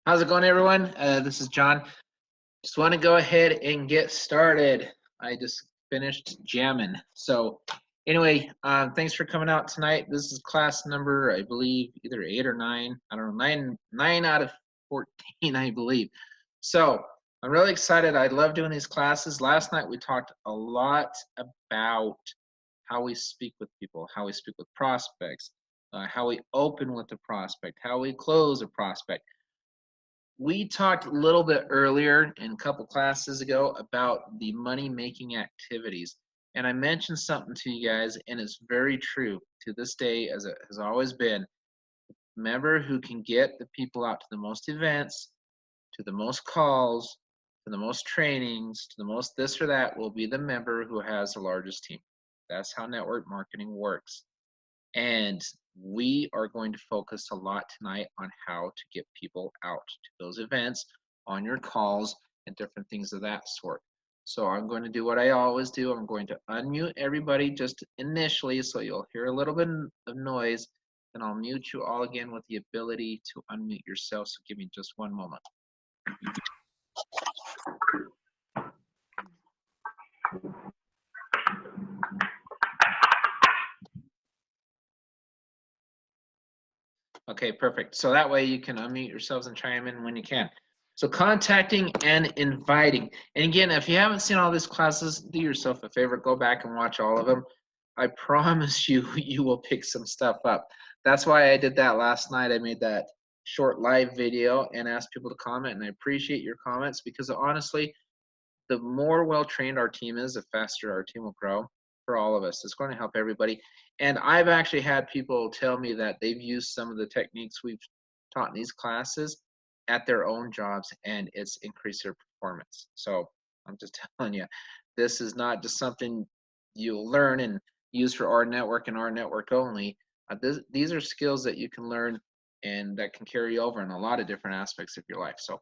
How's it going, everyone? This is John. Just want to go ahead and get started. I just finished jamming. So anyway, thanks for coming out tonight. This is class number, I believe, either 8 or 9. I don't know, 9 out of 14, I believe. So I'm really excited. I love doing these classes. Last night we talked a lot about how we speak with people, how we speak with prospects, how we open with a prospect, how we close a prospect. We talked a little bit earlier in a couple classes ago about the money-making activities. And I mentioned something to you guys, and it's very true to this day, as it has always been. Member who can get the people out to the most events, to the most calls, to the most trainings, to the most this or that will be the member who has the largest team. That's how network marketing works. And we are going to focus a lot tonight on how to get people out to those events, on your calls, and different things of that sort. So I'm going to do what I always do. I'm going to unmute everybody just initially so you'll hear a little bit of noise, and I'll mute you all again with the ability to unmute yourself. So give me just one moment. Okay, perfect. So that way you can unmute yourselves and chime in when you can. So contacting and inviting. And again, if you haven't seen all these classes, do yourself a favor, go back and watch all of them. I promise you, you will pick some stuff up. That's why I did that last night. I made that short live video and asked people to comment, and I appreciate your comments because honestly, the more well-trained our team is, the faster our team will grow for all of us. It's going to help everybody. And I've actually had people tell me that they've used some of the techniques we've taught in these classes at their own jobs, and it's increased their performance. So I'm just telling you, this is not just something you'll learn and use for rNetwork and rNetwork only. These are skills that you can learn and that can carry over in a lot of different aspects of your life. So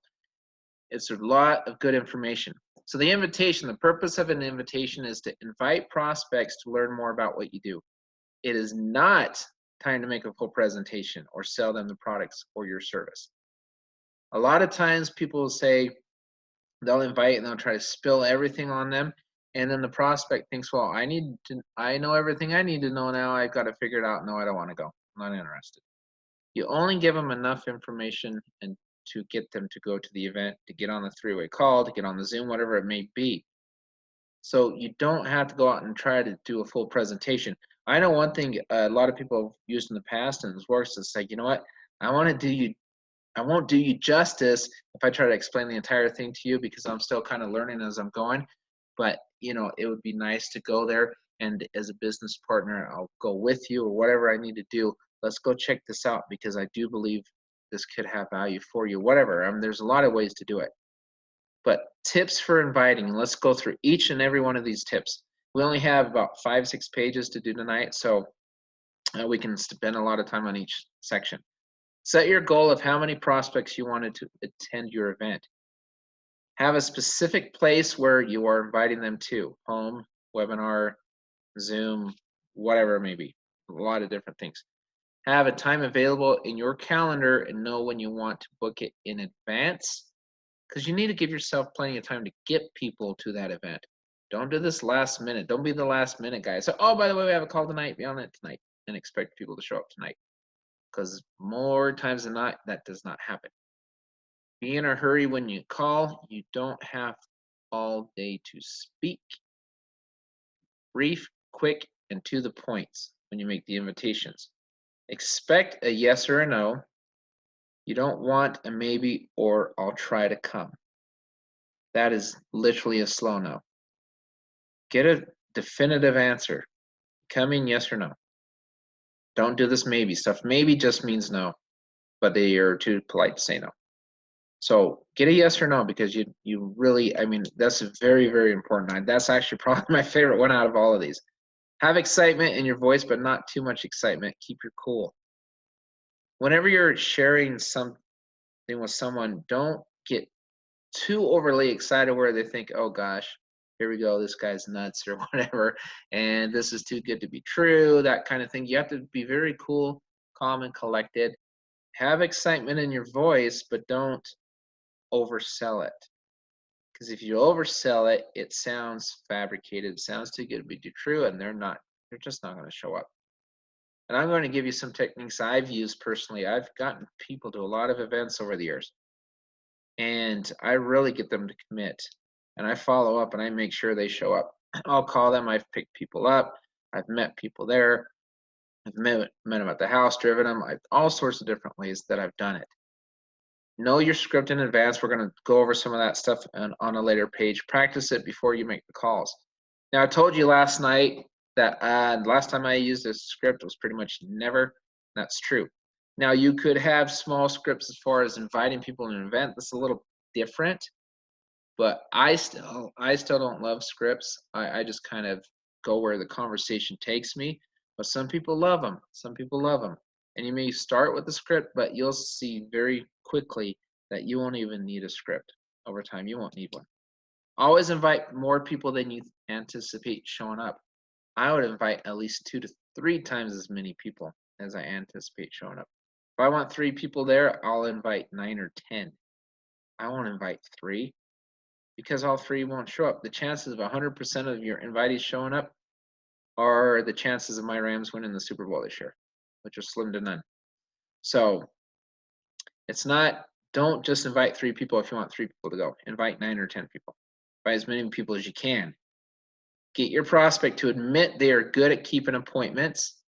it's a lot of good information. So the invitation, the purpose of an invitation is to invite prospects to learn more about what you do. It is not time to make a full presentation or sell them the products or your service. A lot of times people will say they'll invite and they'll try to spill everything on them, and then the prospect thinks, well, I know everything I need to know now. I've got to figure it out. No, I don't want to go. I'm not interested. You only give them enough information and to get them to go to the event, to get on the three-way call, to get on the Zoom, whatever it may be. So you don't have to go out and try to do a full presentation. I know one thing a lot of people have used in the past and it's works is like, you know what, I won't do you justice if I try to explain the entire thing to you because I'm still kind of learning as I'm going. But you know, it would be nice to go there and as a business partner, I'll go with you or whatever I need to do. Let's go check this out because I do believe this could have value for you, whatever. There's a lot of ways to do it. But tips for inviting, let's go through each and every one of these tips. We only have about 5-6 pages to do tonight, so we can spend a lot of time on each section. Set your goal of how many prospects you wanted to attend your event. Have a specific place where you are inviting them to, home, webinar, Zoom, whatever it may be, a lot of different things. Have a time available in your calendar and know when you want to book it in advance because you need to give yourself plenty of time to get people to that event. Don't do this last minute. Don't be the last minute guy. So, oh, by the way, we have a call tonight. Be on it tonight and expect people to show up tonight because more times than not, that does not happen. Be in a hurry when you call. You don't have all day to speak. Brief, quick, and to the points when you make the invitations. Expect a yes or a no. You don't want a maybe or I'll try to come. That is literally a slow no. Get a definitive answer. Coming, yes or no. Don't do this maybe stuff. Maybe just means no, but they are too polite to say no. So get a yes or no because you really, I mean, that's very, very important. That's actually probably my favorite one out of all of these. Have excitement in your voice, but not too much excitement. Keep your cool. Whenever you're sharing something with someone, don't get too overly excited where they think, oh gosh, here we go, this guy's nuts or whatever, and this is too good to be true, that kind of thing. You have to be very cool, calm, and collected, Have excitement in your voice, but don't oversell it. Because if you oversell it, it sounds fabricated. It sounds too good to be true, and they're just not going to show up. And I'm going to give you some techniques I've used personally. I've gotten people to a lot of events over the years, and I really get them to commit. And I follow up and I make sure they show up. I'll call them. I've picked people up. I've met people there. I've met them at the house, driven them. All sorts of different ways that I've done it. Know your script in advance. We're going to go over some of that stuff on a later page. Practice it before you make the calls. Now, I told you last night that last time I used a script was pretty much never. That's true. Now, you could have small scripts as far as inviting people to an event. That's a little different, but I still don't love scripts. I just kind of go where the conversation takes me. But some people love them. Some people love them. And you may start with the script, but you'll see very quickly that you won't even need a script. Over time, you won't need one. Always invite more people than you anticipate showing up. I would invite at least 2 to 3 times as many people as I anticipate showing up. If I want 3 people there, I'll invite 9 or 10. I won't invite 3 because all 3 won't show up. The chances of 100% of your invitees showing up are the chances of my Rams winning the Super Bowl this year, which are slim to none. So it's not, don't just invite 3 people if you want 3 people to go. Invite 9 or 10 people. Invite as many people as you can. Get your prospect to admit they are good at keeping appointments.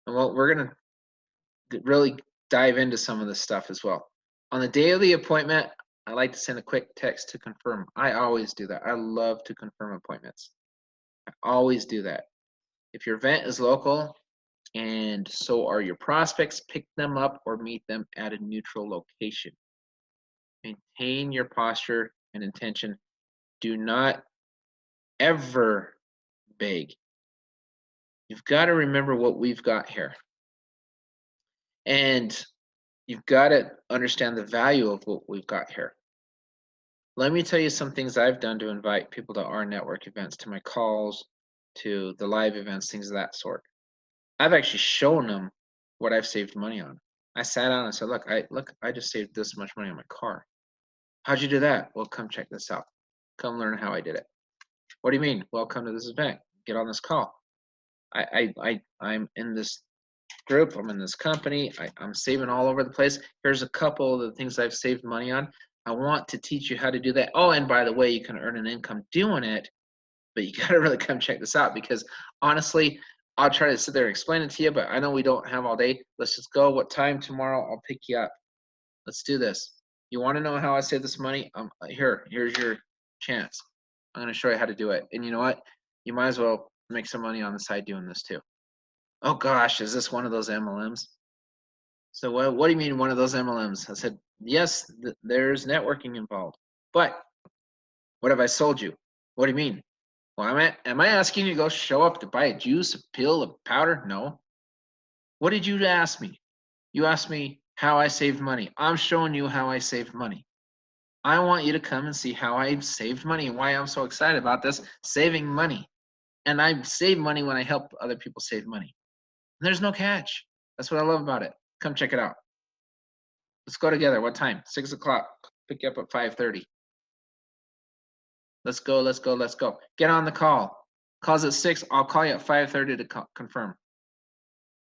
And we're going to really dive into some of this stuff as well. On the day of the appointment, I like to send a quick text to confirm. I always do that. I love to confirm appointments. I always do that. If your event is local and so are your prospects, pick them up or meet them at a neutral location. Maintain your posture and intention. Do not ever beg. You've got to remember what we've got here. And you've got to understand the value of what we've got here. Let me tell you some things I've done to invite people to rNetwork events, to my calls, to the live events, things of that sort. I've actually shown them what I've saved money on. I sat down and said, look, I just saved this much money on my car. How'd you do that? Well, come check this out. Come learn how I did it. What do you mean? Well, come to this event. Get on this call. I'm in this group. I'm in this company. I'm saving all over the place. Here's a couple of the things I've saved money on. I want to teach you how to do that. Oh, and by the way, you can earn an income doing it, but you got to really come check this out because honestly, I'll try to sit there and explain it to you, but I know we don't have all day. Let's just go. What time tomorrow? I'll pick you up. Let's do this. You want to know how I save this money? Here's your chance. I'm going to show you how to do it. And you know what? You might as well make some money on the side doing this too. Oh gosh, is this one of those MLMs? So what do you mean one of those MLMs? I said, yes, there's networking involved. But what have I sold you? What do you mean? Well, am I asking you to go show up to buy a juice, a pill, a powder? No. What did you ask me? You asked me how I saved money. I'm showing you how I saved money. I want you to come and see how I saved money and why I'm so excited about this, saving money. And I save money when I help other people save money. And there's no catch. That's what I love about it. Come check it out. Let's go together. What time? 6 o'clock. Pick you up at 5:30. Let's go, let's go, let's go. Get on the call. Call's at 6. I'll call you at 5:30 to confirm.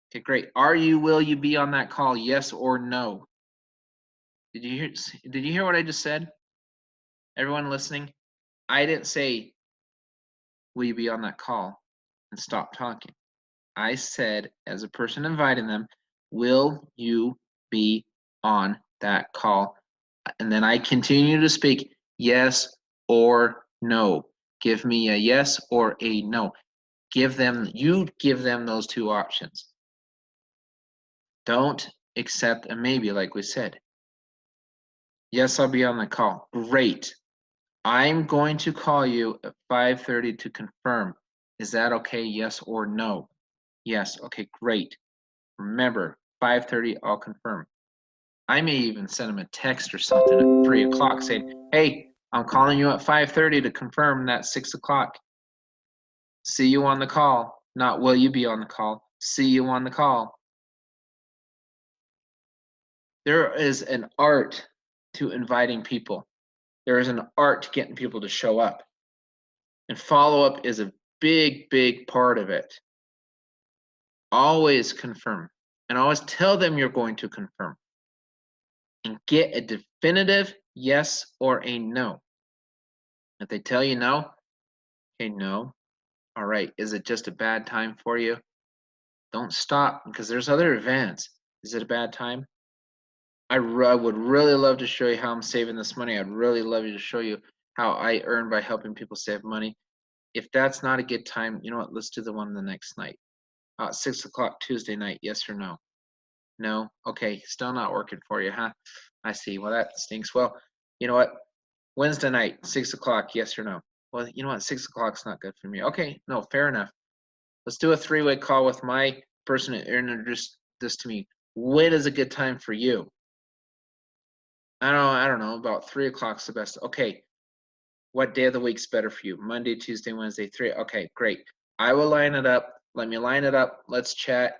Okay, great. Will you be on that call? Yes or no? Did you hear what I just said? Everyone listening? I didn't say, will you be on that call? And stop talking. I said, as a person inviting them, will you be on that call? And then I continue to speak, yes or no. Give me a yes or a no. You give them those 2 options. Don't accept a maybe like we said. Yes, I'll be on the call. Great. I'm going to call you at 5:30 to confirm. Is that okay? Yes or no? Yes. Okay, great. Remember, 5:30, I'll confirm. I may even send them a text or something at 3 o'clock saying, hey, I'm calling you at 5:30 to confirm that 6 o'clock. See you on the call. Not will you be on the call. See you on the call. There is an art to inviting people. There is an art to getting people to show up. And follow-up is a big, big part of it. Always confirm. And always tell them you're going to confirm. And get a definitive yes or a no. If they tell you no, okay, no. All right, is it just a bad time for you? Don't stop because there's other events. Is it a bad time? I would really love to show you how I'm saving this money. I'd really love you to show you how I earn by helping people save money. If that's not a good time, you know what? Let's do the one the next night. 6 o'clock Tuesday night, yes or no? No? Okay, still not working for you, huh? I see. Well, that stinks. Well, you know what? Wednesday night, 6 o'clock, yes or no? Well, you know what? 6 o'clock's not good for me. Okay, no, fair enough. Let's do a three-way call with my person who introduced this to me. When is a good time for you? I don't know, about 3 o'clock's the best. Okay, what day of the week's better for you? Monday, Tuesday, Wednesday, 3. Okay, great. I will line it up. Let me line it up. Let's chat,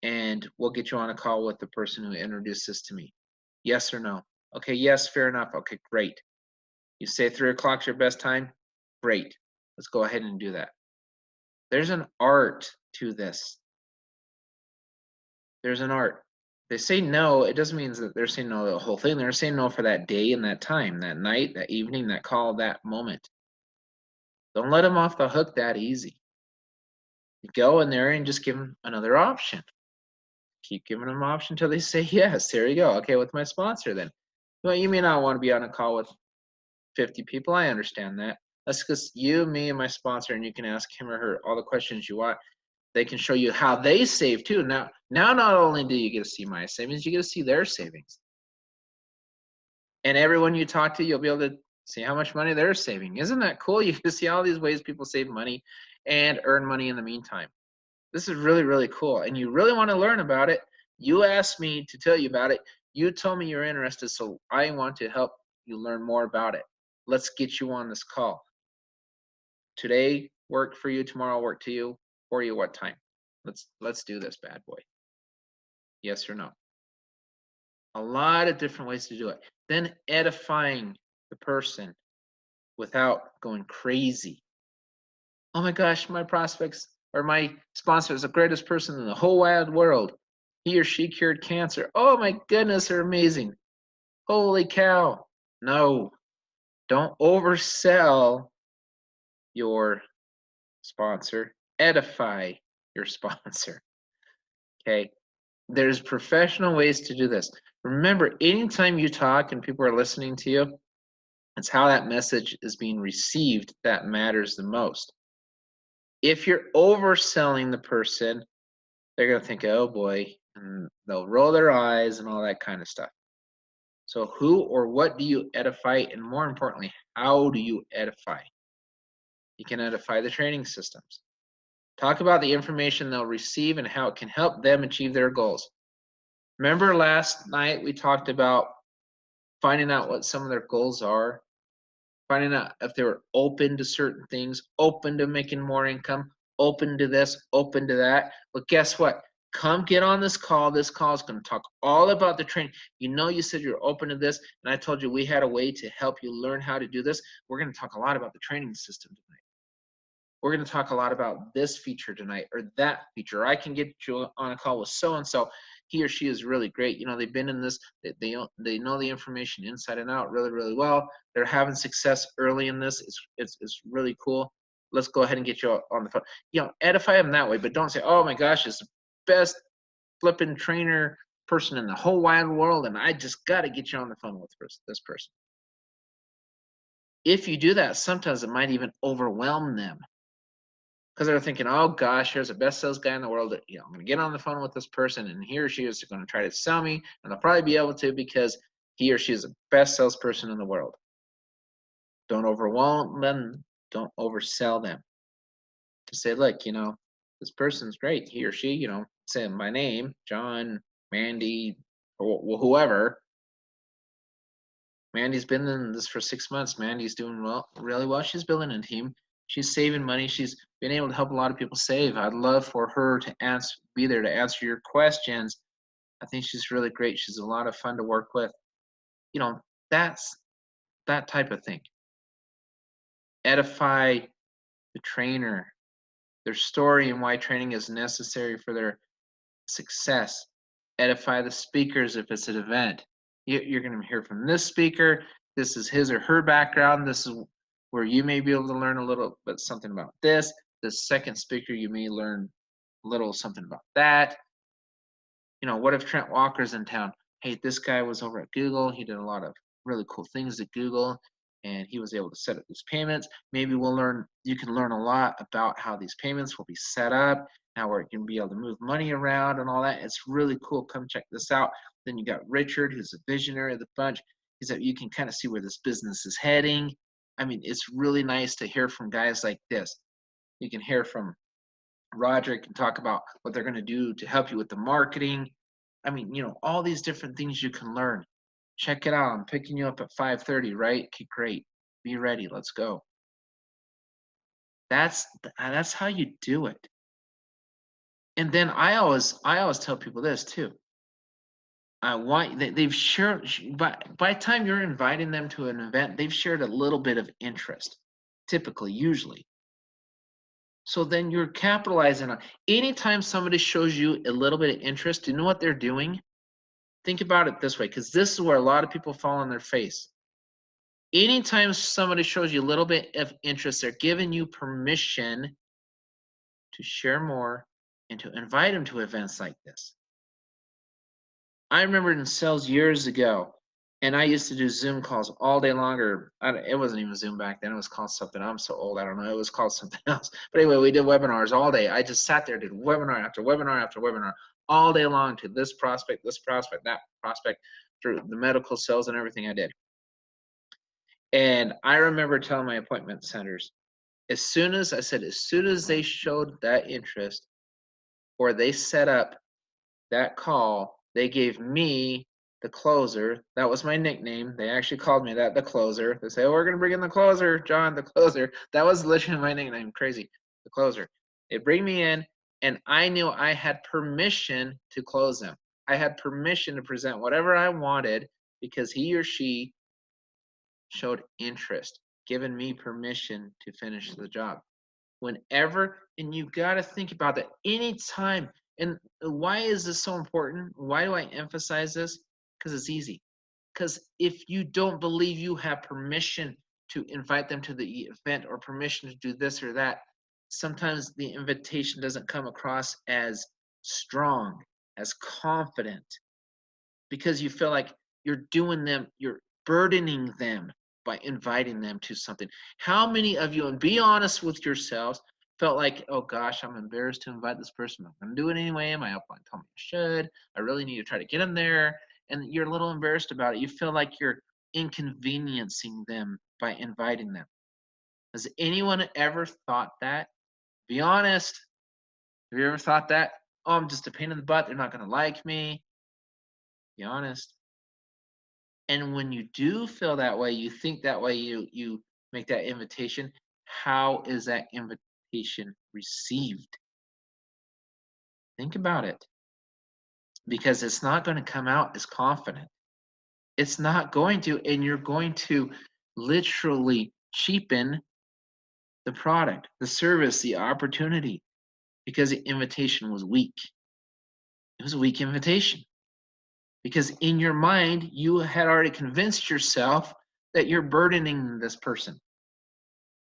and we'll get you on a call with the person who introduced this to me. Yes or no? Okay, yes, fair enough. Okay, great. You say 3 o'clock's your best time? Great. Let's go ahead and do that. There's an art to this. There's an art. They say no, it doesn't mean that they're saying no to the whole thing. They're saying no for that day and that time, that night, that evening, that call, that moment. Don't let them off the hook that easy. You go in there and just give them another option. Keep giving them an option until they say yes. There you go. Okay, with my sponsor then. Well, you may not want to be on a call with 50 people. I understand that. That's just you, me, and my sponsor, and you can ask him or her all the questions you want. They can show you how they save too. Now not only do you get to see my savings, you get to see their savings. And everyone you talk to, you'll be able to see how much money they're saving. Isn't that cool? You get to see all these ways people save money and earn money in the meantime. This is really, really cool. And you really want to learn about it. You asked me to tell you about it. You told me you're interested, so I want to help you learn more about it. Let's get you on this call. Today work for you, tomorrow work to you, for you what time? Let's do this bad boy. Yes or no? A lot of different ways to do it. Then edifying the person without going crazy. Oh my gosh, my prospects or my sponsor is the greatest person in the whole wide world. He or she cured cancer. Oh my goodness, they're amazing. Holy cow. No, don't oversell your sponsor. Edify your sponsor. Okay. There's professional ways to do this. Remember, anytime you talk and people are listening to you, it's how that message is being received that matters the most. If you're overselling the person, they're going to think, oh boy, and they'll roll their eyes and all that kind of stuff. So who or what do you edify? And more importantly, how do you edify? You can edify the training systems. Talk about the information they'll receive and how it can help them achieve their goals. Remember last night we talked about finding out what some of their goals are, finding out if they were open to certain things, open to making more income, open to this, open to that. But guess what? Come get on this call. This call is going to talk all about the training. You know, you said you're open to this, and I told you we had a way to help you learn how to do this. We're going to talk a lot about the training system tonight. We're going to talk a lot about this feature tonight or that feature. I can get you on a call with so-and-so. He or she is really great. You know, they've been in this, they know the information inside and out really, really well. They're having success early in this. It's really cool. Let's go ahead and get you on the phone. You know, edify them that way, but don't say, oh my gosh, it's the best flipping trainer person in the whole wide world, and I just got to get you on the phone with this person. If you do that, sometimes it might even overwhelm them. Because they're thinking, oh gosh, here's the best sales guy in the world. You know, I'm going to get on the phone with this person, and he or she is going to try to sell me, and they'll probably be able to because he or she is the best salesperson in the world. Don't overwhelm them. Don't oversell them. Just say, look, you know, this person's great. He or she, you know, say my name, John, Mandy, or whoever. Mandy's been in this for 6 months. Mandy's doing well, really well. She's building a team. She's saving money. She's been able to help a lot of people save. I'd love for her to be there to answer your questions I think she's really great. She's a lot of fun to work with. You know, that's that type of thing. Edify the trainer, their story and why training is necessary for their success. Edify the speakers if it's an event. You're going to hear from this speaker. This is his or her background. This is where you may be able to learn a little bit something about this. The second speaker, you may learn a little something about that. You know, what if Trent Walker's in town? Hey, this guy was over at Google. He did a lot of really cool things at Google, and he was able to set up these payments. Maybe you can learn a lot about how these payments will be set up, how we're going to be able to move money around and all that. It's really cool. Come check this out. Then you got Richard, who's a visionary of the bunch. He's that you can kind of see where this business is heading. I mean, it's really nice to hear from guys like this. You can hear from Roderick and talk about what they're going to do to help you with the marketing. I mean, you know, all these different things you can learn. Check it out. I'm picking you up at 5:30, right? Okay, great. Be ready. Let's go. That's how you do it. And then I always tell people this too. I want they've shared by the time you're inviting them to an event, they've shared a little bit of interest, typically, usually. So then you're capitalizing on anytime somebody shows you a little bit of interest, do you know what they're doing? Think about it this way, because this is where a lot of people fall on their face. Anytime somebody shows you a little bit of interest, they're giving you permission to share more and to invite them to events like this. I remember in sales years ago, and I used to do Zoom calls all day longer. It wasn't even Zoom back then. It was called something. I'm so old. I don't know. It was called something else. But anyway, we did webinars all day. I just sat there, did webinar after webinar after webinar all day long to this prospect, that prospect, through the medical sales and everything I did. And I remember telling my appointment centers, as soon as they showed that interest or they set up that call, they gave me the closer. That was my nickname. They actually called me that, the closer. They say, oh, we're going to bring in the closer, John, the closer. That was literally my nickname. Crazy. The closer. They bring me in, and I knew I had permission to close them. I had permission to present whatever I wanted because he or she showed interest, given me permission to finish the job. Whenever, and you got to think about that anytime. And why is this so important? Why do I emphasize this? Because it's easy. Because if you don't believe you have permission to invite them to the event or permission to do this or that, sometimes the invitation doesn't come across as strong, as confident, because you feel like you're burdening them by inviting them to something. How many of you, and be honest with yourselves, felt like, oh gosh, I'm embarrassed to invite this person. I'm going to do it anyway. My upline told me I should. I really need to try to get them there. And you're a little embarrassed about it. You feel like you're inconveniencing them by inviting them. Has anyone ever thought that? Be honest. Have you ever thought that? Oh, I'm just a pain in the butt. They're not going to like me. Be honest. And when you do feel that way, you think that way, you make that invitation, how is that invitation received? Think about it. Because it's not going to come out as confident. It's not going to, and you're going to literally cheapen the product, the service, the opportunity, because the invitation was weak. It was a weak invitation. Because in your mind, you had already convinced yourself that you're burdening this person.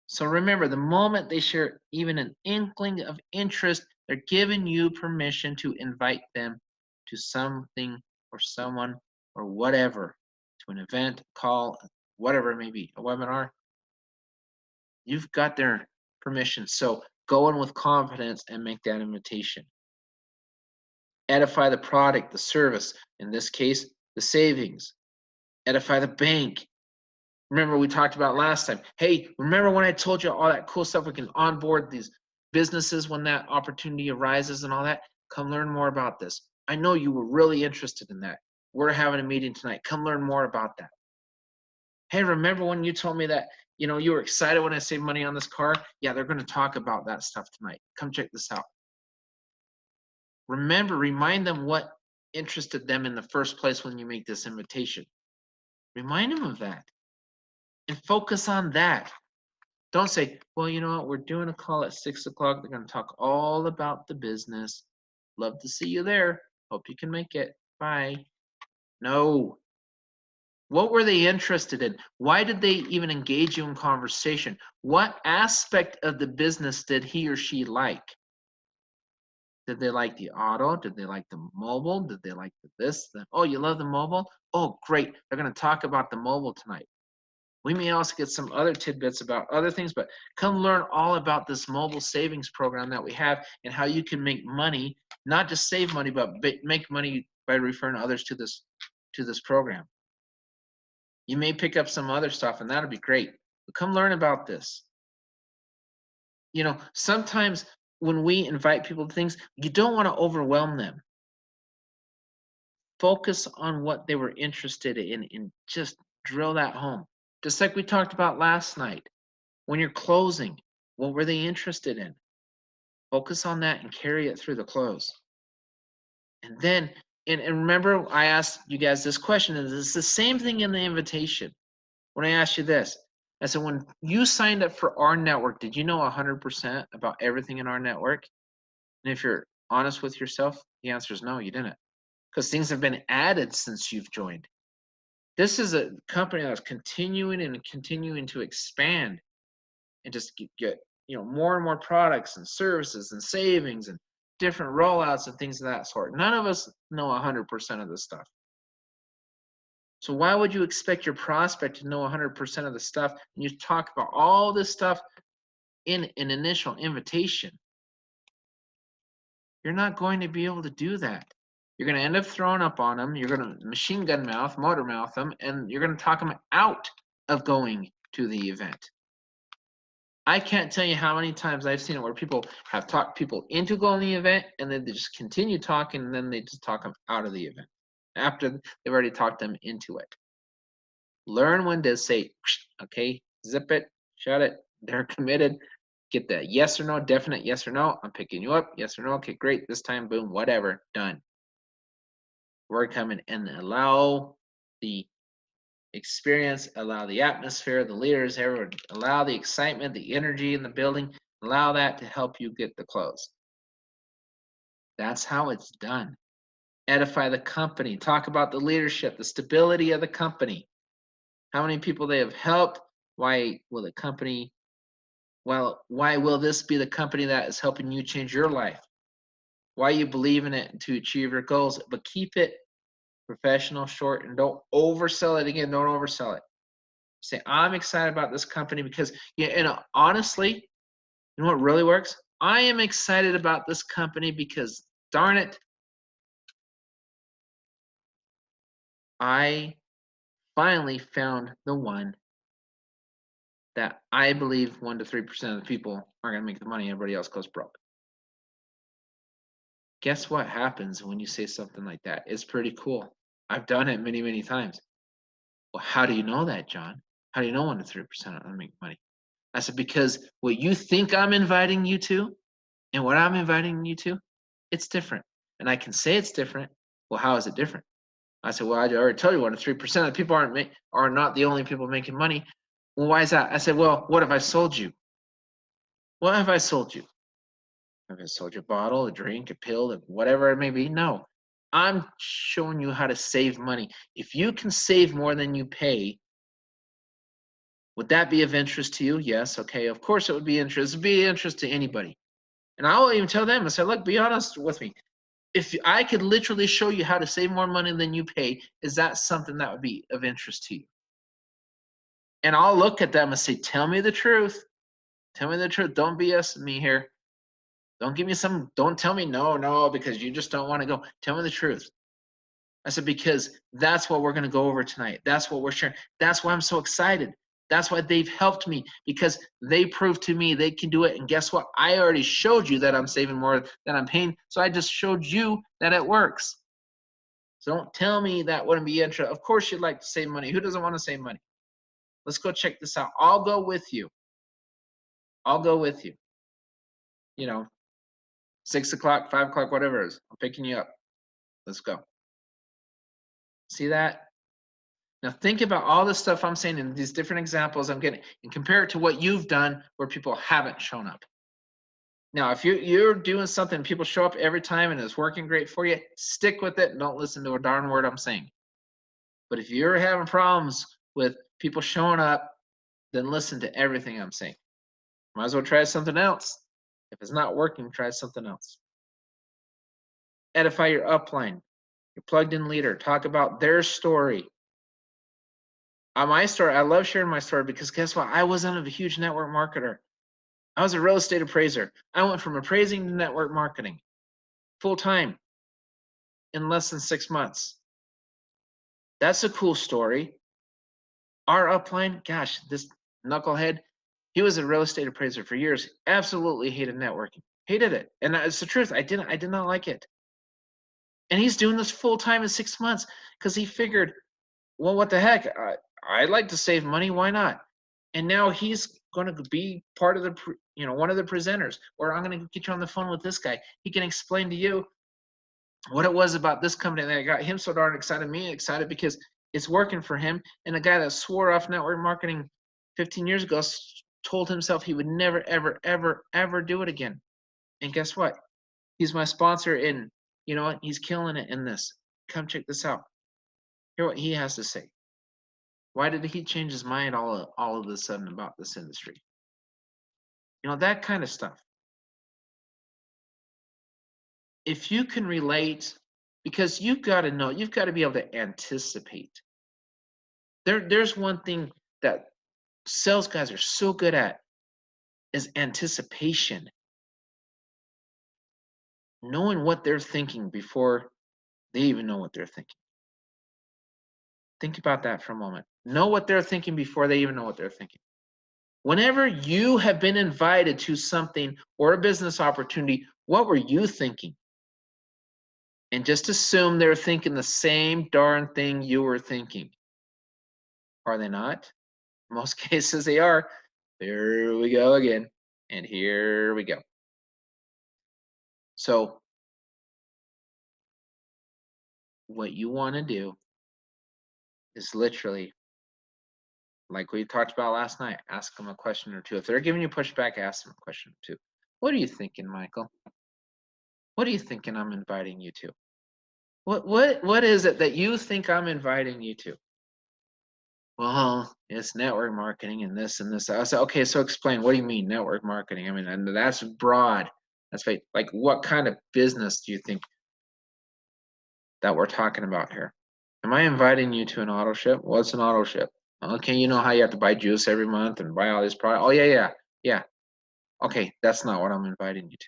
So remember, the moment they share even an inkling of interest, they're giving you permission to invite them to something or someone or whatever, to an event, a call, whatever it may be, a webinar. You've got their permission. So go in with confidence and make that invitation. Edify the product, the service, in this case, the savings. Edify the bank. Remember we talked about last time. Hey, remember when I told you all that cool stuff we can onboard these businesses when that opportunity arises and all that? Come learn more about this. I know you were really interested in that. We're having a meeting tonight. Come learn more about that. Hey, remember when you told me that, you were excited when I saved money on this car? Yeah, they're going to talk about that stuff tonight. Come check this out. Remember, remind them what interested them in the first place when you make this invitation. Remind them of that and focus on that. Don't say, well, you know what, we're doing a call at 6 o'clock. They're going to talk all about the business. Love to see you there. Hope you can make it. Bye. No. What were they interested in? Why did they even engage you in conversation? What aspect of the business did he or she like? Did they like the auto? Did they like the mobile? Did they like this? Oh, you love the mobile? Oh, great. They're going to talk about the mobile tonight. We may also get some other tidbits about other things, but come learn all about this mobile savings program that we have and how you can make money, not just save money, but make money by referring others to this program. You may pick up some other stuff, and that'll be great. But come learn about this. You know, sometimes when we invite people to things, you don't want to overwhelm them. Focus on what they were interested in and just drill that home. Just like we talked about last night. When you're closing, what were they interested in? Focus on that and carry it through the close. And then, and remember, I asked you guys this question, and it's the same thing in the invitation. When I asked you this, I said, when you signed up for our network, did you know 100% about everything in our network? And if you're honest with yourself, the answer is no, you didn't. Because things have been added since you've joined. This is a company that's continuing and continuing to expand and just get more and more products and services and savings and different rollouts and things of that sort. None of us know 100% of this stuff. So why would you expect your prospect to know 100% of the stuff and you talk about all this stuff in an initial invitation? You're not going to be able to do that. You're going to end up throwing up on them. You're going to machine gun mouth, motor mouth them, and you're going to talk them out of going to the event. I can't tell you how many times I've seen it where people have talked people into going to the event and then they just continue talking and then they just talk them out of the event after they've already talked them into it. Learn when to say, okay, zip it, shut it, they're committed. Get that yes or no, definite yes or no. I'm picking you up, yes or no. Okay, great. This time, boom, whatever, done. We're coming and allow the experience, allow the atmosphere, the leaders, everyone, allow the excitement, the energy in the building, allow that to help you get the close. That's how it's done. Edify the company, talk about the leadership, the stability of the company, how many people they have helped, why will the company, well, why will this be the company that is helping you change your life? Why you believe in it to achieve your goals, but keep it professional, short, and don't oversell it. Again, don't oversell it. Say, I'm excited about this company because, honestly, you know what really works? I am excited about this company because, darn it, I finally found the one that I believe 1 to 3% of the people are going to make the money. Everybody else goes broke. Guess what happens when you say something like that? It's pretty cool. I've done it many, many times. Well, how do you know that, John? How do you know 1 to 3% are going to make money? I said, because what you think I'm inviting you to and what I'm inviting you to, it's different. And I can say it's different. Well, how is it different? I said, well, I already told you 1 to 3% of the people are not the only people making money. Well, why is that? I said, well, what have I sold you? What have I sold you? Have I sold you a bottle, a drink, a pill, whatever it may be? No. I'm showing you how to save money. If you can save more than you pay, would that be of interest to you? Yes. Okay. Of course it would be interest. It would be interest to anybody. And I will even tell them, I said, look, be honest with me. If I could literally show you how to save more money than you pay, is that something that would be of interest to you? And I'll look at them and say, tell me the truth. Tell me the truth. Don't BS me here. Don't give me don't tell me no, because you just don't want to go. Tell me the truth. I said, because that's what we're going to go over tonight. That's what we're sharing. That's why I'm so excited. That's why they've helped me, because they proved to me they can do it. And guess what? I already showed you that I'm saving more than I'm paying. So I just showed you that it works. So don't tell me that wouldn't be interesting. Of course you'd like to save money. Who doesn't want to save money? Let's go check this out. I'll go with you. I'll go with you. 6 o'clock, 5 o'clock, whatever it is. I'm picking you up. Let's go. See that? Now think about all the stuff I'm saying in these different examples I'm getting and compare it to what you've done where people haven't shown up. Now, if you're doing something, people show up every time and it's working great for you, stick with it and don't listen to a darn word I'm saying. But if you're having problems with people showing up, then listen to everything I'm saying. Might as well try something else. If it's not working, try something else. Edify your upline, your plugged in leader. Talk about their story. My story, I love sharing my story because guess what? I wasn't a huge network marketer. I was a real estate appraiser. I went from appraising to network marketing full time in less than 6 months. That's a cool story. Our upline, gosh, this knucklehead, he was a real estate appraiser for years. Absolutely hated networking. Hated it. And it's the truth. I did not like it. And he's doing this full time in 6 months because he figured, well, what the heck? I'd like to save money. Why not? And now he's going to be part of the, one of the presenters. Or I'm going to get you on the phone with this guy. He can explain to you what it was about this company that got him so darn excited, me excited because it's working for him. And a guy that swore off network marketing 15 years ago told himself he would never, ever, ever, ever do it again. And guess what? He's my sponsor and you know what? He's killing it in this. Come check this out. Hear what he has to say. Why did he change his mind all of a sudden about this industry? That kind of stuff. If you can relate, because you've got to know, you've got to be able to anticipate. There's one thing that sales guys are so good at is anticipation. Knowing what they're thinking before they even know what they're thinking. Think about that for a moment. Know what they're thinking before they even know what they're thinking. Whenever you have been invited to something or a business opportunity, what were you thinking? And just assume they're thinking the same darn thing you were thinking. Are they not? In most cases they are. There we go again. And here we go. So what you want to do is literally, like we talked about last night, ask them a question or two. If they're giving you pushback, ask them a question or two. What are you thinking, Michael? What are you thinking I'm inviting you to? What is it that you think I'm inviting you to? Well, it's network marketing and this and this. I said, okay, so explain. What do you mean network marketing? I mean, and that's broad. That's like what kind of business do you think that we're talking about here? Am I inviting you to an auto ship? What's an auto ship? Okay, you know how you have to buy juice every month and buy all these products. Oh yeah. Okay, that's not what I'm inviting you to.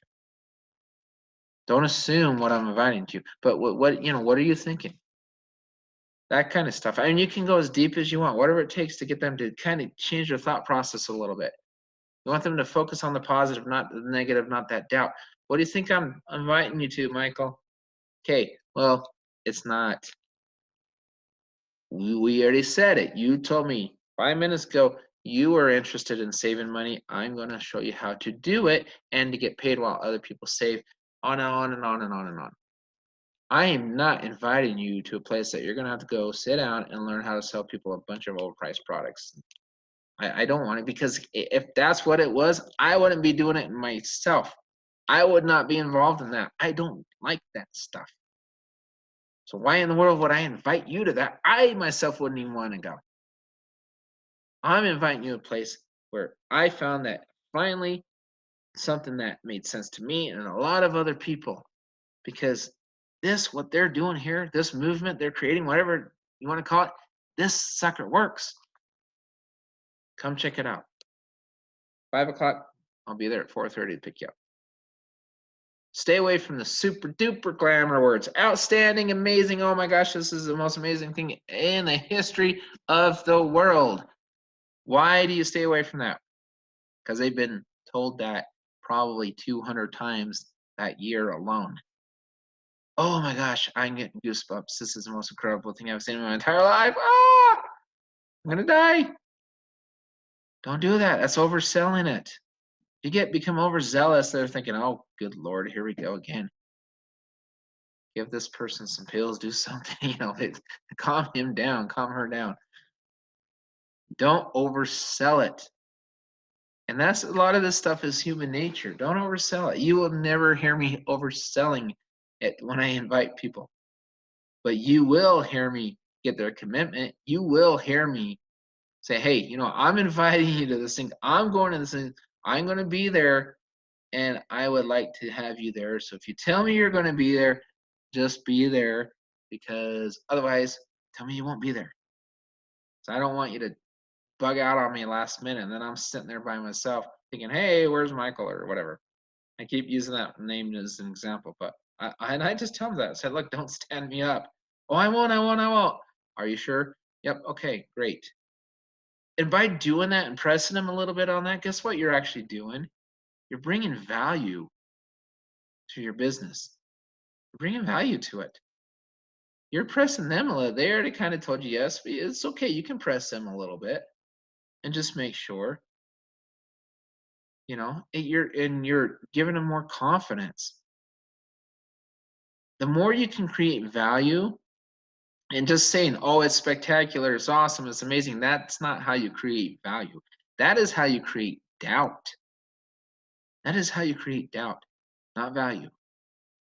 Don't assume what I'm inviting you to. But what are you thinking? That kind of stuff. I mean, you can go as deep as you want, whatever it takes to get them to kind of change their thought process a little bit. You want them to focus on the positive, not the negative, not that doubt. What do you think I'm inviting you to, Michael? Okay, well, it's not. We already said it. You told me 5 minutes ago you are interested in saving money. I'm going to show you how to do it and to get paid while other people save, on and on and on and on and on. I am not inviting you to a place that you're going to have to go sit down and learn how to sell people a bunch of overpriced products. I don't want it, because if that's what it was, I wouldn't be doing it myself. I would not be involved in that. I don't like that stuff. So why in the world would I invite you to that? I myself wouldn't even want to go. I'm inviting you to a place where I found that finally something that made sense to me and a lot of other people, because what they're doing here, this movement they're creating, whatever you want to call it, this sucker works. Come check it out. 5 o'clock, I'll be there at 4:30 to pick you up. Stay away from the super duper glamour words. Outstanding, amazing, oh my gosh, this is the most amazing thing in the history of the world. Why do you stay away from that? Because they've been told that probably 200 times that year alone. Oh my gosh, I'm getting goosebumps. This is the most incredible thing I've seen in my entire life. Ah, I'm gonna die. Don't do that. That's overselling it. If you become overzealous, they're thinking, oh, good Lord, here we go again. give this person some pills, do something, calm him down, calm her down. Don't oversell it. And that's a lot of this stuff is human nature. Don't oversell it. You will never hear me overselling it when I invite people. But you will hear me get their commitment. You will hear me say, hey, I'm inviting you to this thing. I'm going to this thing. I'm going to be there, and I would like to have you there. So if you tell me you're going to be there, just be there, because otherwise, tell me you won't be there. So I don't want you to bug out on me last minute, and then I'm sitting there by myself thinking, hey, where's Michael or whatever. I keep using that name as an example, but I just tell them that. I said, look, don't stand me up. Oh, I won't. Are you sure? Yep. Okay, great. And by doing that and pressing them a little bit on that, guess what you're actually doing? You're bringing value to your business. You're bringing value to it. You're pressing them a little. They already kind of told you yes, but it's okay. You can press them a little bit and just make sure, you're giving them more confidence. The more you can create value, and just saying, oh, it's spectacular, it's awesome, it's amazing, that's not how you create value. That is how you create doubt. That is how you create doubt, not value.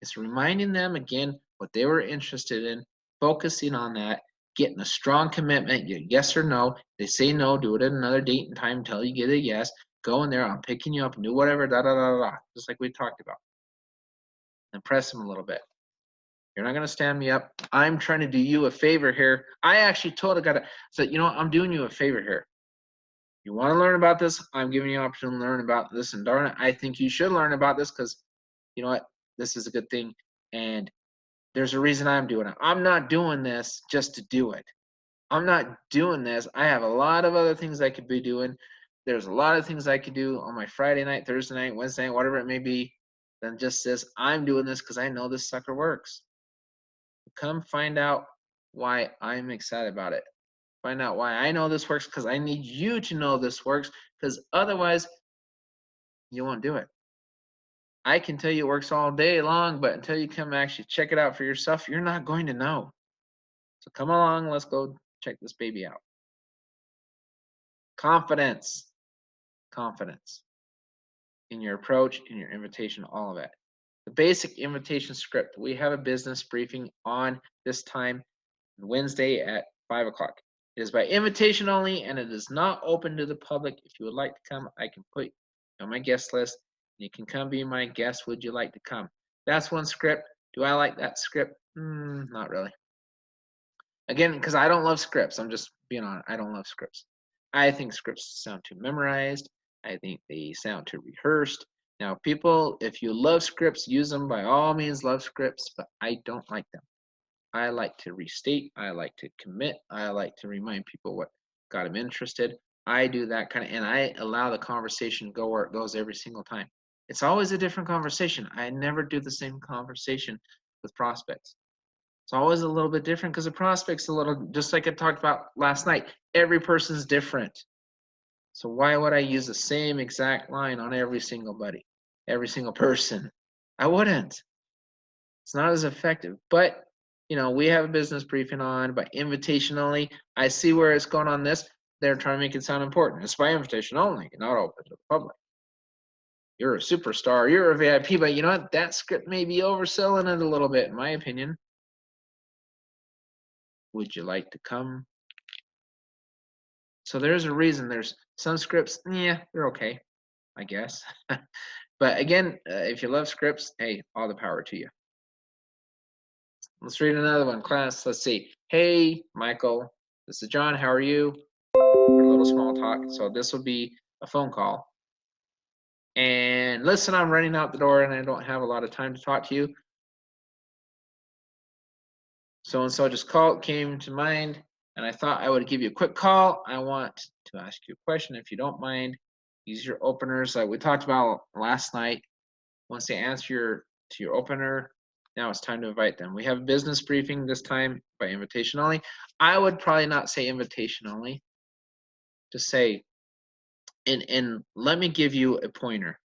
It's reminding them again what they were interested in, focusing on that, getting a strong commitment, yes or no. They say no, do it at another date and time until you get a yes. Go in there, I'm picking you up, and do whatever, just like we talked about. And press them a little bit. You're not going to stand me up. I'm trying to do you a favor here. I actually told a guy that said, I'm doing you a favor here. You want to learn about this? I'm giving you an opportunity to learn about this. And darn it, I think you should learn about this because, you know what? This is a good thing. And there's a reason I'm doing it. I'm not doing this just to do it. I'm not doing this. I have a lot of other things I could be doing. There's a lot of things I could do on my Friday night, Thursday night, Wednesday night, whatever it may be, than just this. I'm doing this because I know this sucker works. Come find out why I'm excited about it. Find out why I know this works, because I need you to know this works, because otherwise you won't do it. I can tell you it works all day long, but until you come actually check it out for yourself, you're not going to know. So come along, let's go check this baby out. Confidence. Confidence in your approach, in your invitation, all of it. The basic invitation script. We have a business briefing on this time Wednesday at 5 o'clock. It is by invitation only, and it is not open to the public. If you would like to come, I can put you on my guest list. You can come be my guest. Would you like to come? That's one script. Do I like that script? Not really. Again, because I don't love scripts. I'm just being honest. I don't love scripts. I think scripts sound too memorized. I think they sound too rehearsed. Now, people, if you love scripts, use them. By all means, love scripts, but I don't like them. I like to restate. I like to commit. I like to remind people what got them interested. I do that kind of, and I allow the conversation to go where it goes every single time. It's always a different conversation. I never do the same conversation with prospects. It's always a little bit different because the prospect's a little, just like I talked about last night, every person's different. So why would I use the same exact line on every single person? I wouldn't. It's not as effective. But we have a business briefing on by invitation only. I see where it's going on this. They're trying to make it sound important. It's by invitation only, not open to the public. You're a superstar. You're a VIP, but you know what? That script may be overselling it a little bit, in my opinion. Would you like to come? So there's a reason. There's some scripts, they're okay, I guess. But again, if you love scripts, hey, all the power to you. Let's read another one, class. Let's see. Hey, Michael, this is John. How are you? A little small talk. So this will be a phone call. And listen, I'm running out the door and I don't have a lot of time to talk to you. So-and-so just came to mind, and I thought I would give you a quick call. I want to ask you a question, if you don't mind. Use your openers like we talked about last night. Once they answer your opener, now it's time to invite them. We have a business briefing this time by invitation only. I would probably not say invitation only. Just say, and let me give you a pointer.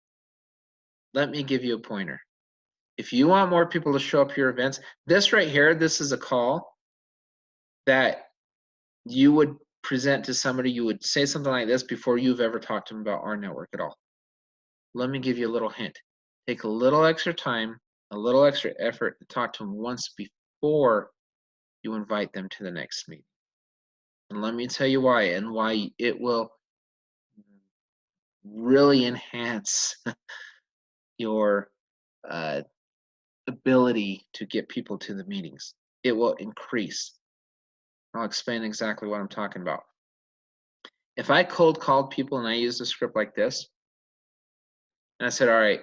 Let me give you a pointer. If you want more people to show up to your events, this right here, this is a call that you would present to somebody. You would say something like this before you've ever talked to them about rNetwork at all. Let me give you a little hint. Take a little extra time, a little extra effort to talk to them once before you invite them to the next meeting. And let me tell you why, and why it will really enhance your ability to get people to the meetings. It will increase. I'll explain exactly what I'm talking about. If I cold called people and I used a script like this, and I said, all right,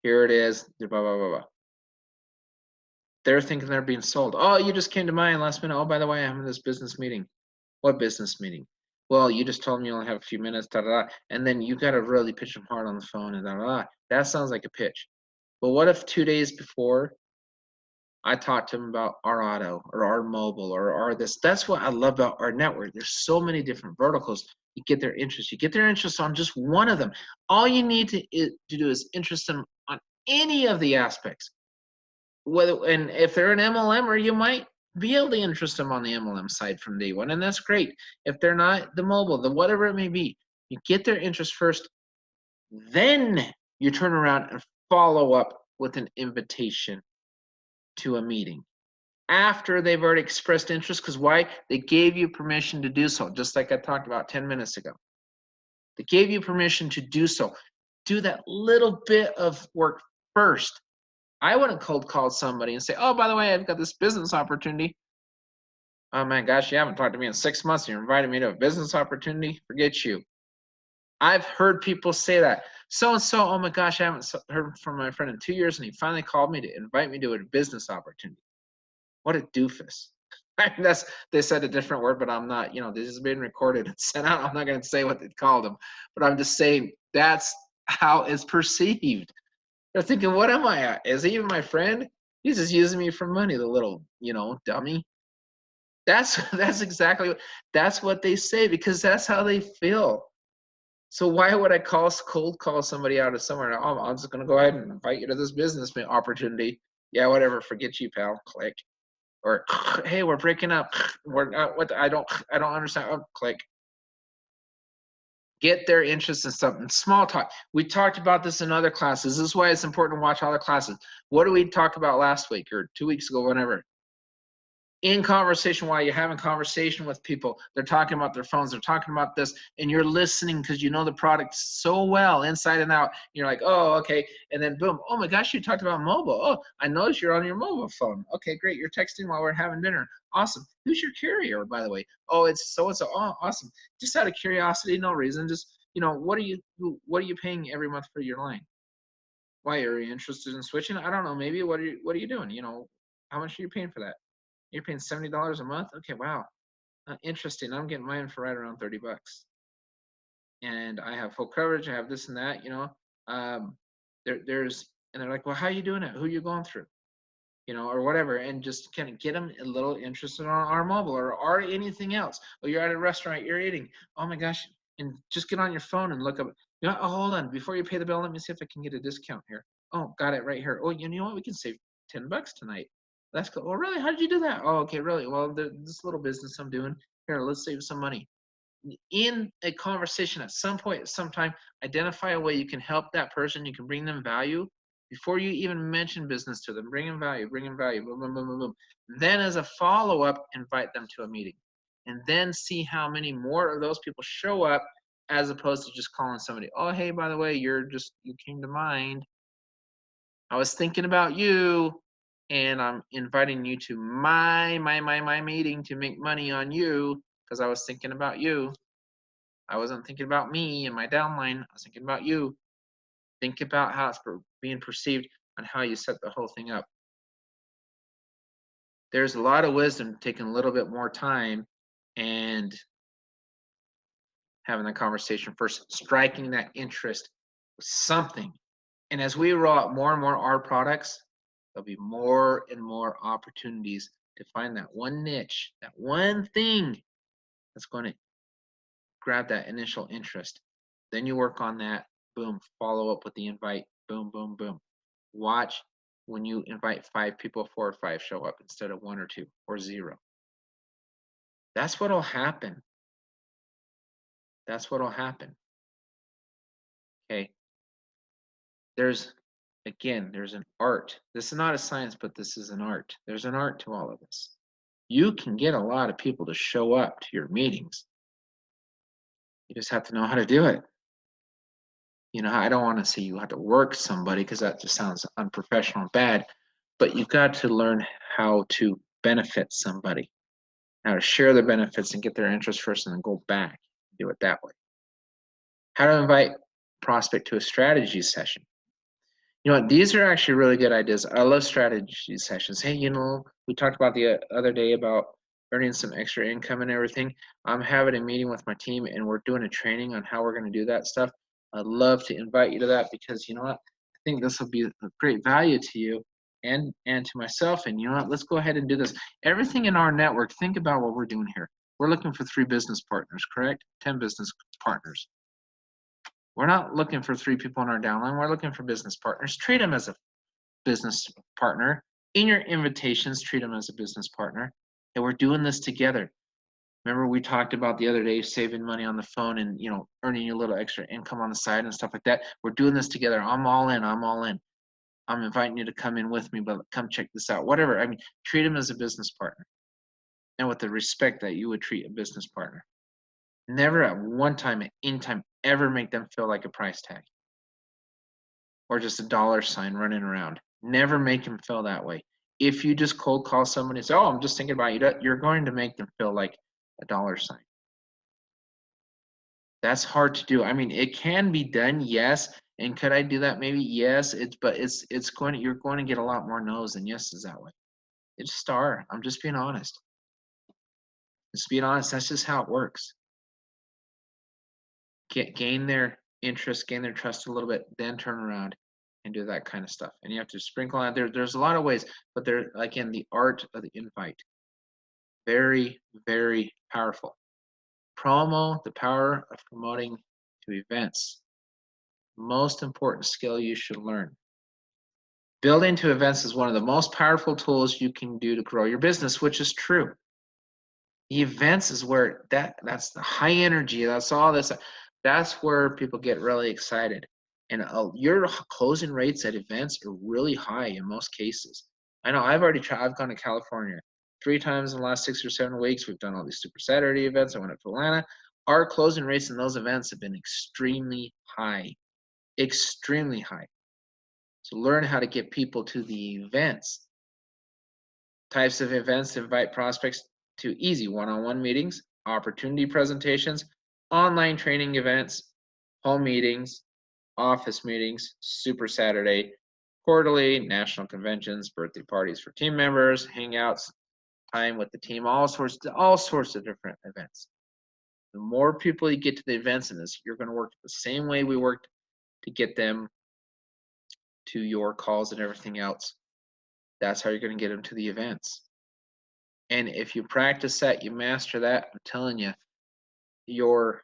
here it is, blah, blah, blah, blah. They're thinking they're being sold. Oh, you just came to mind last minute. Oh, by the way, I'm in this business meeting. What business meeting? Well, you just told me you only have a few minutes, da da da. And then you got to really pitch them hard on the phone and da da da. That sounds like a pitch. But what if 2 days before I talked to them about our auto or our mobile or our this? That's what I love about rNetwork. There's so many different verticals. You get their interest. You get their interest on just one of them. All you need to do is interest them on any of the aspects. And if they're an MLM, you might be able to interest them on the MLM side from day one, and that's great. If they're not, the mobile, the whatever it may be, you get their interest first, then you turn around and follow up with an invitation to a meeting after they've already expressed interest. Because why? They gave you permission to do so, just like I talked about 10 minutes ago. They gave you permission to do so. Do that little bit of work first. I wouldn't cold call somebody and say, oh, by the way, I've got this business opportunity. Oh my gosh, you haven't talked to me in 6 months and you're inviting me to a business opportunity? Forget you. I've heard people say that. So-and-so, oh my gosh, I haven't heard from my friend in 2 years and he finally called me to invite me to a business opportunity. What a doofus. They said a different word, but I'm not, this is being recorded and sent out. I'm not going to say what they called them, but I'm just saying that's how it's perceived. They're thinking, what am I at? Is he even my friend? He's just using me for money, the little, dummy. That's exactly that's what they say because that's how they feel. So why would I cold call somebody out of somewhere? Oh, I'm just gonna go ahead and invite you to this business opportunity. Yeah, whatever. Forget you, pal. Click. Or hey, we're breaking up. We're not. What? I don't understand. Oh, click. Get their interest in something. Small talk. We talked about this in other classes. This is why it's important to watch other classes. What did we talk about last week or 2 weeks ago, whenever? In conversation, while you're having conversation with people, they're talking about their phones, they're talking about this, and you're listening because you know the product so well, inside and out. You're like, oh, okay. And then boom, oh my gosh, you talked about mobile. Oh, I noticed you're on your mobile phone. Okay, great. You're texting while we're having dinner. Awesome. Who's your carrier, by the way? Oh, it's so-and-so. Oh, awesome. Just out of curiosity, no reason. Just, what are you paying every month for your line? Why are you interested in switching? I don't know. Maybe what are you doing? How much are you paying for that? You're paying $70 a month? Okay, wow. Interesting. I'm getting mine for right around 30 bucks. And I have full coverage. I have this and that, and they're like, well, how are you doing it? Who are you going through? Or whatever. And just kind of get them a little interested on our mobile or anything else. Or you're at a restaurant, you're eating. Oh my gosh. And just get on your phone and look up. Oh, hold on. Before you pay the bill, let me see if I can get a discount here. Oh, got it right here. Oh, you know what? We can save 10 bucks tonight. That's cool. Well, really? How did you do that? Oh, okay, really? Well, this little business I'm doing here, let's save some money. In a conversation at some point, at some time, identify a way you can help that person. You can bring them value before you even mention business to them. Bring them value, boom, boom, boom, boom, boom. Then as a follow-up, invite them to a meeting. And then see how many more of those people show up as opposed to just calling somebody, oh, hey, by the way, you came to mind. I was thinking about you, and I'm inviting you to my meeting to make money on you because I was thinking about you. I wasn't thinking about me and my downline. I was thinking about you. Think about how it's being perceived and how you set the whole thing up. There's a lot of wisdom taking a little bit more time and having that conversation first, striking that interest with something. And as we roll out more and more our products, there'll be more and more opportunities to find that one niche, that one thing that's going to grab that initial interest. Then you work on that, boom, follow up with the invite, boom, boom, boom. Watch when you invite 5 people, 4 or 5 show up instead of 1 or 2 or 0. That's what'll happen. That's what'll happen. Okay. There's an art. This is not a science, but this is an art. There's an art to all of this. You can get a lot of people to show up to your meetings. You just have to know how to do it. You know, I don't want to say you have to work somebody because that just sounds unprofessional and bad, but you've got to learn how to benefit somebody, how to share the benefits and get their interest first and then go back and do it that way. How to invite prospect to a strategy session. You know what? These are actually really good ideas. I love strategy sessions. Hey, you know, we talked about the other day about earning some extra income and everything. I'm having a meeting with my team and we're doing a training on how we're going to do that stuff. I'd love to invite you to that because you know what? I think this will be of great value to you and to myself. And you know what? Let's go ahead and do this. Everything in our network, think about what we're doing here. We're looking for 3 business partners, correct? 10 business partners. We're not looking for 3 people in our downline. We're looking for business partners. Treat them as a business partner. In your invitations, treat them as a business partner. And we're doing this together. Remember we talked about the other day saving money on the phone and, you know, earning a little extra income on the side and stuff like that. We're doing this together. I'm all in. I'm all in. I'm inviting you to come in with me, but come check this out. Whatever. I mean, treat them as a business partner and with the respect that you would treat a business partner. Never at one time, at any time, ever make them feel like a price tag or just a dollar sign running around. Never make them feel that way. If you just cold call somebody and say, oh, I'm just thinking about you, you're going to make them feel like a dollar sign. That's hard to do. I mean, it can be done, yes. And could I do that? Maybe yes. You're going to get a lot more no's than yeses that way. It's star. I'm just being honest. Just being honest. That's just how it works. Gain their interest, gain their trust a little bit, then turn around and do that kind of stuff. And you have to sprinkle out there. There's a lot of ways, but there again, the art of the invite. Very, very powerful. Promo, the power of promoting to events. Most important skill you should learn. Building to events is one of the most powerful tools you can do to grow your business, which is true. The events is where that's the high energy. That's all this. That's where people get really excited. And your closing rates at events are really high in most cases. I know I've already tried. I've gone to California 3 times in the last 6 or 7 weeks. We've done all these Super Saturday events. I went up to Atlanta. Our closing rates in those events have been extremely high. Extremely high. So learn how to get people to the events. Types of events invite prospects to easy one-on-one meetings, opportunity presentations, online training events, home meetings, office meetings, Super Saturday, quarterly, national conventions, birthday parties for team members, hangouts, time with the team, all sorts of different events. The more people you get to the events in this, you're going to work the same way we worked to get them to your calls and everything else. That's how you're going to get them to the events. And if you practice that, you master that, I'm telling you, your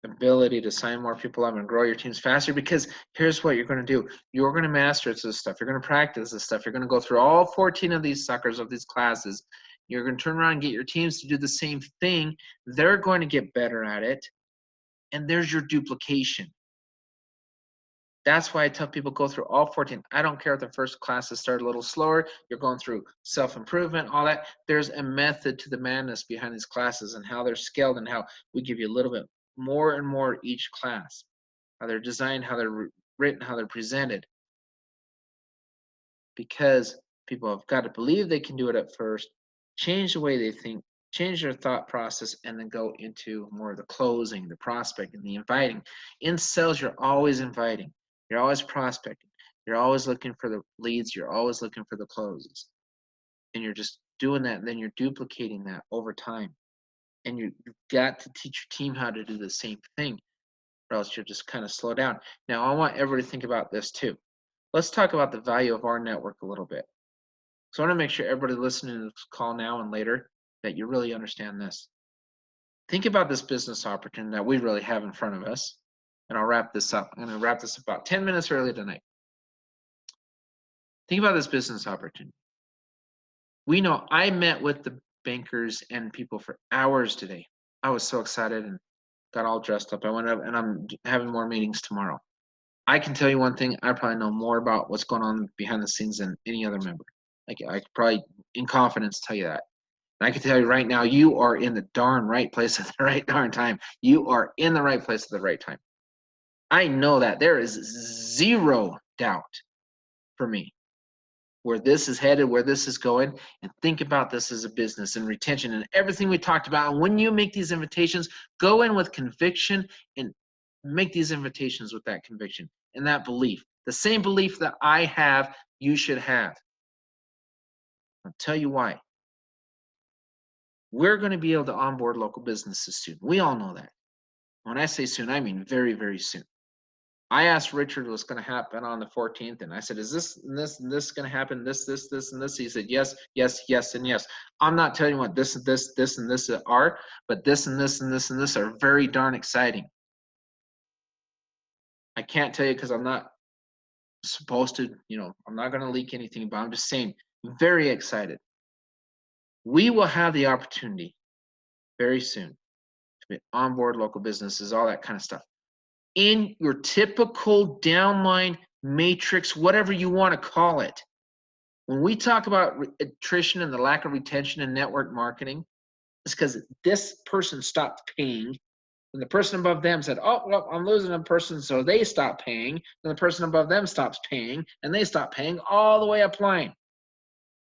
ability to sign more people up and grow your teams faster, because here's what you're going to do. You're going to master this stuff. You're going to practice this stuff. You're going to go through all 14 of these suckers of these classes. You're going to turn around and get your teams to do the same thing. They're going to get better at it. And there's your duplication. That's why I tell people go through all 14. I don't care if the first classes start a little slower. You're going through self-improvement, all that. There's a method to the madness behind these classes and how they're scaled and how we give you a little bit more and more each class. How they're designed, how they're written, how they're presented. Because people have got to believe they can do it at first, change the way they think, change their thought process, and then go into more of the closing, the prospecting, the inviting. In sales, you're always inviting. You're always prospecting. You're always looking for the leads. You're always looking for the closes. And you're just doing that, and then you're duplicating that over time. And you've got to teach your team how to do the same thing, or else you'll just kind of slow down. Now, I want everybody to think about this too. Let's talk about the value of our network a little bit. So I want to make sure everybody listening to this call now and later that you really understand this. Think about this business opportunity that we really have in front of us. And I'll wrap this up. I'm going to wrap this about 10 minutes early tonight. Think about this business opportunity. We know I met with the bankers and people for hours today. I was so excited and got all dressed up. I went up and I'm having more meetings tomorrow. I can tell you one thing, I probably know more about what's going on behind the scenes than any other member. I could probably, in confidence, tell you that. And I can tell you right now, you are in the darn right place at the right darn time. You are in the right place at the right time. I know that. There is zero doubt for me where this is headed, where this is going, and think about this as a business and retention and everything we talked about. And when you make these invitations, go in with conviction and make these invitations with that conviction and that belief. The same belief that I have, you should have. I'll tell you why. We're going to be able to onboard local businesses soon. We all know that. When I say soon, I mean very, very soon. I asked Richard what's going to happen on the 14th, and I said, is this and this and this going to happen, this, and this? He said, yes, yes, yes, and yes. I'm not telling you what this and this are, but this and this and this and this are very darn exciting. I can't tell you because I'm not supposed to, I'm not going to leak anything, but I'm just saying, very excited. We will have the opportunity very soon to onboard local businesses, all that kind of stuff. In your typical downline matrix, whatever you want to call it. When we talk about attrition and the lack of retention in network marketing, it's because this person stopped paying. And the person above them said, oh, well, I'm losing a person, so they stop paying. And the person above them stops paying, and they stop paying all the way up line.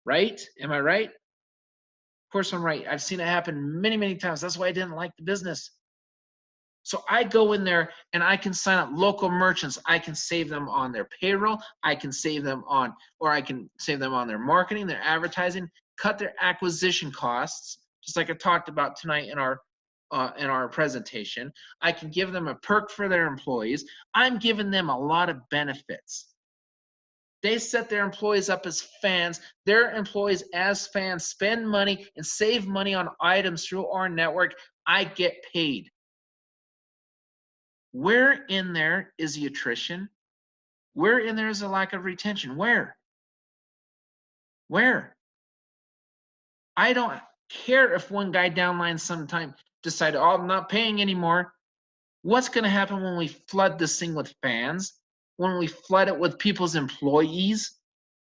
Right? Am I right? Of course I'm right. I've seen it happen many, many times. That's why I didn't like the business. So I go in there and I can sign up local merchants. I can save them on their payroll. I can save them on, or I can save them on their marketing, their advertising, cut their acquisition costs, just like I talked about tonight in our presentation. I can give them a perk for their employees. I'm giving them a lot of benefits. They set their employees up as fans. Their employees as fans spend money and save money on items through our network. I get paid. Where in there is the attrition? Where in there is the lack of retention? Where? I don't care if one guy downline sometime decided, oh, I'm not paying anymore. What's going to happen when we flood this thing with fans? When we flood it with people's employees?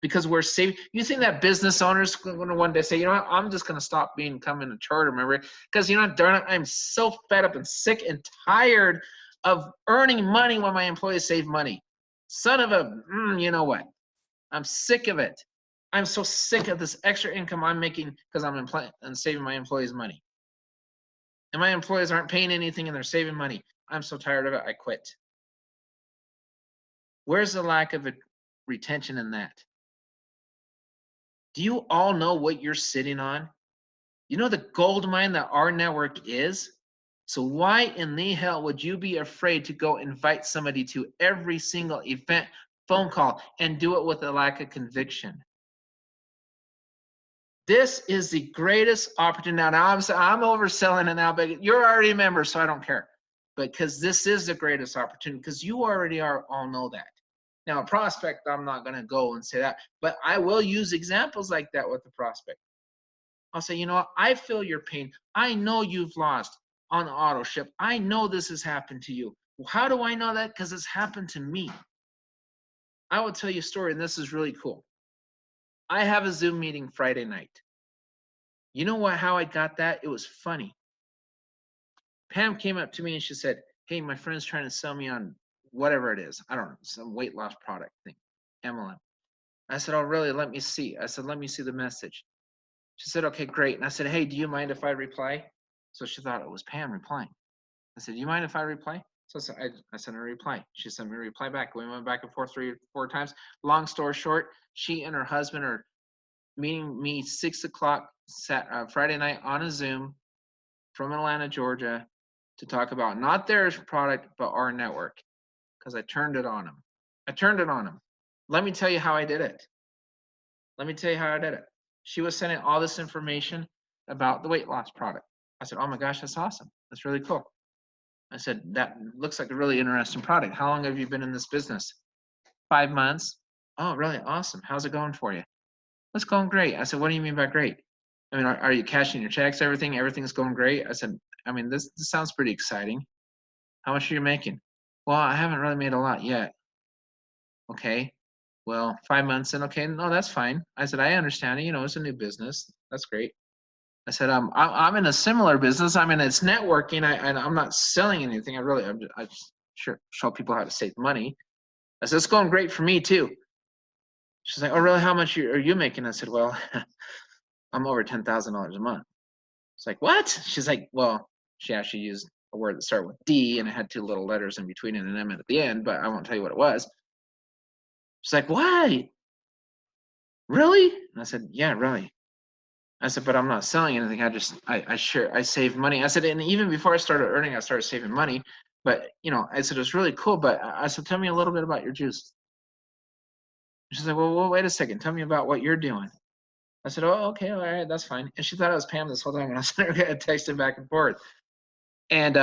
Because we're saving. You think that business owners going to one day say, you know what, I'm just going to stop becoming a charter member because, darn it, I'm so fed up and sick and tired of earning money when my employees save money. Son of a, you know what? I'm sick of it. I'm so sick of this extra income I'm making because I'm saving my employees money. And my employees aren't paying anything and they're saving money. I'm so tired of it, I quit. Where's the lack of retention in that? Do you all know what you're sitting on? You know the gold mine that our network is? So why in the hell would you be afraid to go invite somebody to every single event, phone call, and do it with a lack of conviction? This is the greatest opportunity. Now I'm overselling it now, but you're already a member, so I don't care. But because this is the greatest opportunity, because you already all know that. Now, a prospect, I'm not going to go and say that, but I will use examples like that with the prospect. I'll say, you know what, I feel your pain. I know you've lost on the auto ship. I know this has happened to you. Well, how do I know that? Because it's happened to me. I will tell you a story, and this is really cool. I have a Zoom meeting Friday night. You know how I got that? It was funny. Pam came up to me and she said, hey, my friend's trying to sell me on whatever it is. I don't know, some weight loss product thing, MLM. I said, oh, really? Let me see. I said, let me see the message. She said, okay, great. And I said, hey, do you mind if I reply? So she thought it was Pam replying. I said, do you mind if I reply? So I sent her a reply. She sent me a reply back. We went back and forth 3 or 4 times. Long story short, she and her husband are meeting me 6 o'clock Friday night on a Zoom from Atlanta, Georgia, to talk about not their product, but our network, because I turned it on them. Let me tell you how I did it. She was sending all this information about the weight loss product. I said, oh my gosh, that's awesome. That's really cool. I said, that looks like a really interesting product. How long have you been in this business? 5 months. Oh, really? Awesome. How's it going for you? It's going great. I said, what do you mean by great? I mean, are you cashing your checks, everything? Everything's going great? I said, I mean, this sounds pretty exciting. How much are you making? Well, I haven't really made a lot yet. Okay. Well, 5 months in. Okay. No, that's fine. I said, I understand it. You know, it's a new business. That's great. I said, I'm in a similar business. I mean, it's networking. And I'm not selling anything. I just sure show people how to save money. I said, it's going great for me too. She's like, oh, really? How much are you making? I said, well, I'm over $10,000 a month. It's like, what? She's like, well, she actually used a word that started with D and it had two little letters in between and an M at the end, but I won't tell you what it was. She's like, why? Really? And I said, yeah, really. I said, but I'm not selling anything. I save money. I said, and even before I started earning, I started saving money. But, you know, I said, it's really cool. But I said, tell me a little bit about your juice. She's like, well, wait a second. Tell me about what you're doing. I said, oh, okay, all right, that's fine. And she thought I was Pam this whole time, and I started texting back and forth. And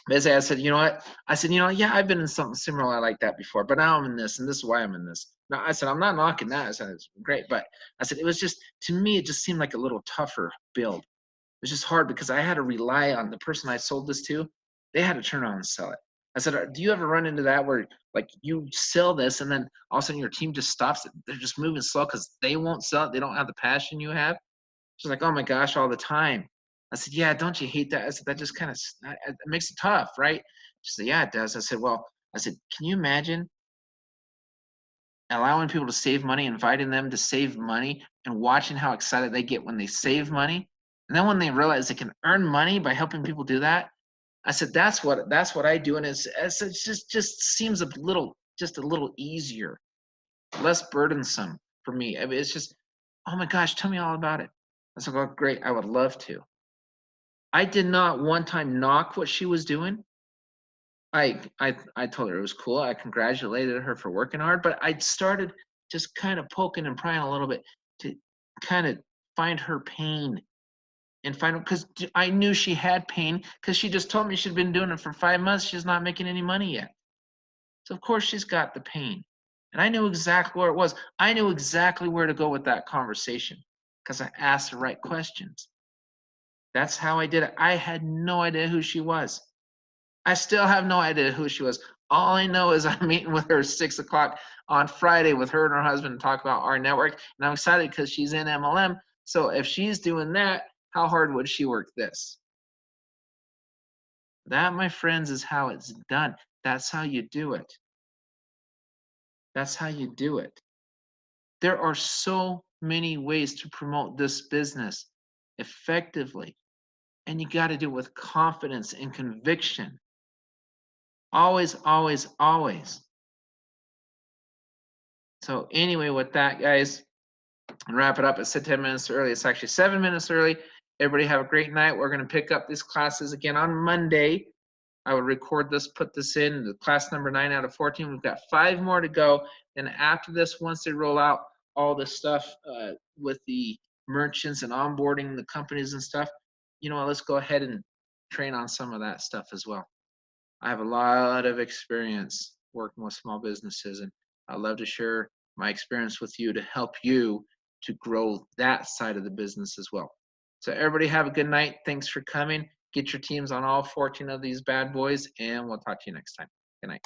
basically, I said, you know what? I said, you know, yeah, I've been in something similar like that before, but now I'm in this, and this is why I'm in this. Now, I said, I'm not knocking that. I said, it's great, but I said, it was just, to me, it just seemed like a little tougher build. It was just hard because I had to rely on the person I sold this to. They had to turn around and sell it. I said, do you ever run into that where like you sell this and then all of a sudden your team just stops it? They're just moving slow because they won't sell it. They don't have the passion you have. She's like, oh my gosh, all the time. I said, yeah, don't you hate that? I said, that just kind of it makes it tough, right? She said, yeah, it does. I said, well, I said, can you imagine allowing people to save money, inviting them to save money, and watching how excited they get when they save money, and then when they realize they can earn money by helping people do that? I said, that's what I do, and it's just seems just a little easier, less burdensome for me. I mean, it's just, oh my gosh, tell me all about it. I said, well, great, I would love to. I did not one time knock what she was doing. I told her it was cool. I congratulated her for working hard, but I started just kind of poking and prying a little bit to kind of find her pain and find because I knew she had pain because she just told me she'd been doing it for 5 months. She's not making any money yet. So of course she's got the pain. And I knew exactly where it was. I knew exactly where to go with that conversation because I asked the right questions. That's how I did it. I had no idea who she was. I still have no idea who she was. All I know is I'm meeting with her 6 o'clock on Friday with her and her husband to talk about rNetwork. And I'm excited because she's in MLM. So if she's doing that, how hard would she work this? That, my friends, is how it's done. That's how you do it. That's how you do it. There are so many ways to promote this business effectively. And you got to do it with confidence and conviction. Always, always, always. So anyway, with that, guys, and wrap it up. It said 10 minutes early. It's actually 7 minutes early. Everybody have a great night. We're going to pick up these classes again on Monday. I will record this, put this in, the class number 9 out of 14. We've got 5 more to go. And after this, once they roll out all this stuff with the merchants and onboarding the companies and stuff, you know, let's go ahead and train on some of that stuff as well. I have a lot of experience working with small businesses, and I'd love to share my experience with you to help you to grow that side of the business as well. So everybody have a good night. Thanks for coming. Get your teams on all 14 of these bad boys, and we'll talk to you next time. Good night.